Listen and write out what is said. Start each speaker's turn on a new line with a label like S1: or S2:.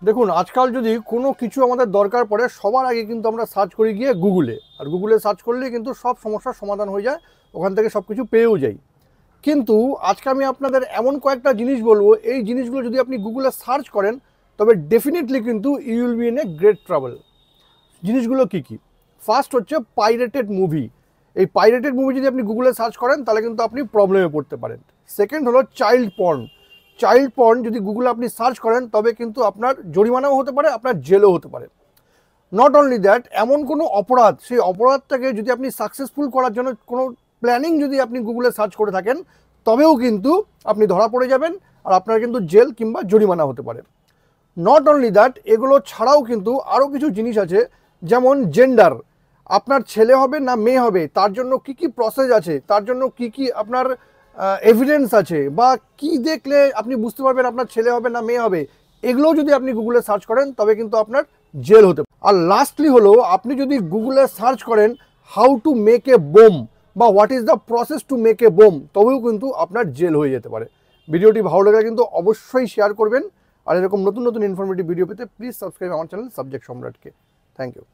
S1: দেখুন, আজকাল যদি কোনো কিছু আমাদের দরকার পড়ে সবার আগে কিন্তু আমরা সার্চ করি গিয়ে গুগলে, আর গুগলে সার্চ করলেই কিন্তু সব সমস্যার সমাধান হয়ে যায়, ওখান থেকে সব কিছু পেয়েও যাই। কিন্তু আজকে আমি আপনাদের এমন কয়েকটা জিনিস বলবো, এই জিনিসগুলো যদি আপনি গুগলে সার্চ করেন তবে ডেফিনেটলি কিন্তু you will be in a great travel. জিনিসগুলো কি কি? ফার্স্ট হচ্ছে পাইরেটেড মুভি। এই পাইরেটেড মুভি যদি আপনি গুগলে সার্চ করেন তাহলে কিন্তু আপনি প্রবলেমে পড়তে পারেন। সেকেন্ড হলো চাইল্ড পর্ন। চাইল্ড পর্ন যদি গুগলে আপনি সার্চ করেন তবে কিন্তু আপনার জরিমানাও হতে পারে, আপনার জেলও হতে পারে। নট অনলি দ্যাট, এমন কোনো অপরাধ, সেই অপরাধটাকে যদি আপনি সাকসেসফুল করার জন্য কোনো প্ল্যানিং যদি আপনি গুগলে সার্চ করে থাকেন তবেও কিন্তু আপনি ধরা পড়ে যাবেন, আর আপনার কিন্তু জেল কিংবা জরিমানা হতে পারে। নট অনলি দ্যাট, এগুলো ছাড়াও কিন্তু আরও কিছু জিনিস আছে, যেমন জেন্ডার। আপনার ছেলে হবে না মেয়ে হবে, তার জন্য কি কি প্রসেস আছে, তার জন্য কি কি আপনার এভিডেন্স আছে, বা কি দেখলে আপনি বুঝতে পারবেন আপনার ছেলে হবে না মেয়ে হবে, এগুলোও যদি আপনি গুগলে সার্চ করেন তবে কিন্তু আপনার জেল হতে পারে। আর লাস্টলি হলো, আপনি যদি গুগলে সার্চ করেন how to make a bomb বা what is the process to make a bomb, তবেও কিন্তু আপনার জেল হয়ে যেতে পারে। ভিডিওটি ভালো লাগলে কিন্তু অবশ্যই শেয়ার করবেন, আর এরকম নতুন নতুন ইনফরমেটিভ ভিডিও পেতে প্লিজ সাবস্ক্রাইব আমার চ্যানেল সাবজেক্ট সম্রাটকে। Thank you.